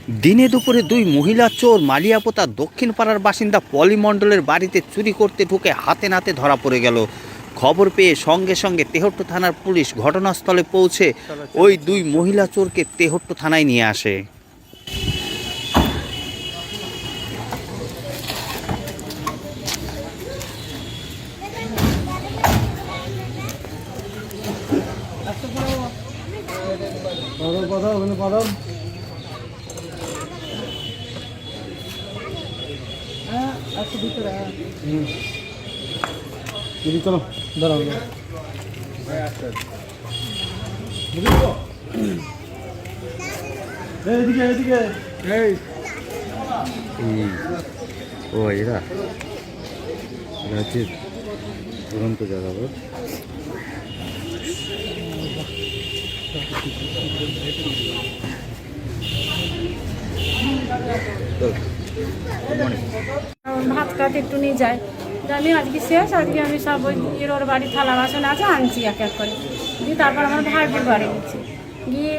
দিনে দুপুরে দুই মহিলা চোর মালিয়াপোতা দক্ষিণ পাড়ার বাসিন্দা পলি মণ্ডলের বাড়িতে চুরি করতে ঢুকে হাতে নাতে ধরা পড়ে গেল। খবর পেয়ে সঙ্গে সঙ্গে তেহট্ট থানার পুলিশ ঘটনাস্থলে পৌঁছে ওই দুই মহিলা চোরকে তেহট্ট থানায় নিয়ে আসে। চলো দাঁড়াও এদিকে এদিকে ও এরা হচ্ছে দুরন্ত জায়গা। ভাত খাতে একটু নিয়ে যায় যে আমি আজকে শেষ, আজকে আমি সব ওই ওর বাড়ি থালা বাসন আছে আনছি এক এক করে। দিয়ে তারপর আমার ভাইপুর বাড়ি গেছি, গিয়ে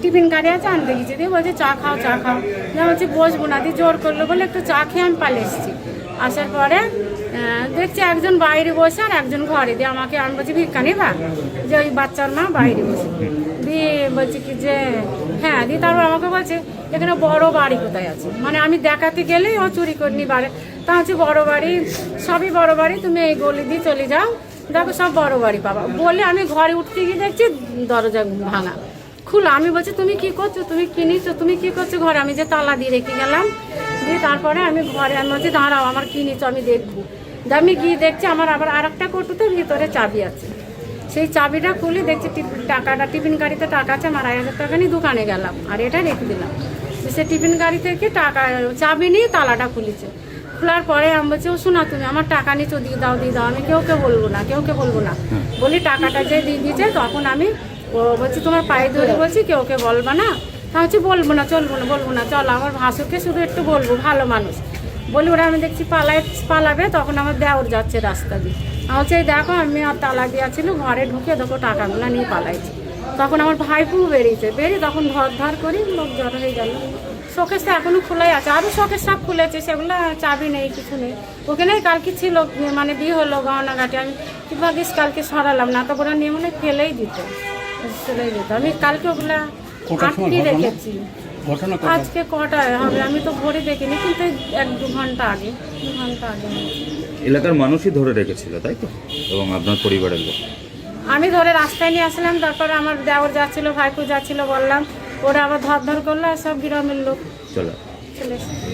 টিফিন গাড়ি আছে আনতে গেছি। দিয়ে বলছে চা খাও চা খাও, দিয়ে বলছি বসবো না, দিয়ে জোর করলো বলে একটু চা খেয়ে আমি পালিয়ে এসেছি। আসার পরে দেখছি একজন বাইরে বসে আর একজন ঘরে। দিয়ে আমাকে আমি বলছি ভিক্ষা নেবা, যে ওই বাচ্চার মা বাইরে বসে। দিয়ে বলছি কি যে হ্যাঁ, দিয়ে তারপর আমাকে বলছে এখানে বড় বাড়ি কোথায় আছে, মানে আমি দেখাতে গেলেই ও চুরি করিনি বাড়ি। তা হচ্ছে বড় বাড়ি, সবই বড় বাড়ি, তুমি এই গলি দিয়ে চলে যাও, দেখো সব বড় বাড়ি পাবা। বলে আমি ঘরে উঠতে গিয়ে দেখছি দরজা ভাঙা খোলা। আমি বলছি তুমি কি করছো, তুমি কিনেছো, তুমি কি করছো ঘরে? আমি যে তালা দিয়ে রেখে গেলাম। দিয়ে তারপরে আমি ঘরে আমি বলছি দাঁড়াও আমার কিনেছো আমি দেখবো। আমি গিয়ে দেখছি আমার আবার আর একটা কৌটোতে ভিতরে চাবি আছে। সেই চাবিটা খুলে দেখছি টাকাটা টিফিন গাড়িতে টাকা আছে, আমার 2,000 টাকা নিয়ে দোকানে গেলাম আর এটা রেখে দিলাম। সে টিফিন গাড়ি থেকে টাকা চাবি নিয়ে তালাটা খুলেছে। খোলার পরে আমি বলছি ও শোনা তুমি আমার টাকা নিচে দিয়ে দাও দিয়ে দাও, আমি কেউকে বলবো না, কেউকে বলবো না বলি টাকাটা যে দিয়ে দিয়েছে। তখন আমি ও বলছি তোমার পায়ে ধরে বলছি কেউকে বলবা না। তা হচ্ছে বলবো না, চলবো না, বলবো না, চলো আমার ভাসুরকে শুধু একটু বলবো, ভালো মানুষ বলি। ওরা আমি দেখছি পালাবে, তখন আমার দেওর যাচ্ছে রাস্তা দিয়ে। আমি বলছি এই দেখো আমি আর তালা দেওয়া ছিল, ঘরে ঢুকে দেখো টাকাগুলো নিয়ে পালাইছি। তখন আমার ভাইপু বেরিয়ে তখন ধর করি লোক জড়ো হয়ে গেল। শোকেসটা এখনো খোলাই আছে, আরও শোকেস সব খুলেছে, সেগুলো চাবি নেই কিছু নেই। ওখানেই কালকে ছিল মানে বিয়ে হলো গহনাঘাটে, আমি কি ভাবিস কালকে সরালাম না, তো ওরা নিয়ে মনে ফেলেই দিত। আমি কালকে ওগুলা আটকে রেখেছি। আজকে কটায় হবে আমি তো ভোরে দেখিনি, কিন্তু 1-2 ঘন্টা আগে, 2 ঘন্টা আগে এলাকার মানুষই ধরে রেখেছিল তাই তো, এবং আপনার পরিবারের লোক? আমি ধরে রাস্তায় নিয়ে আসলাম, তারপরে আমার দেওর যাচ্ছিল, ভাইপু যাচ্ছিল, বললাম ওরা আবার ধর করলো, আর সব গ্রামের লোক চলে এসেছে।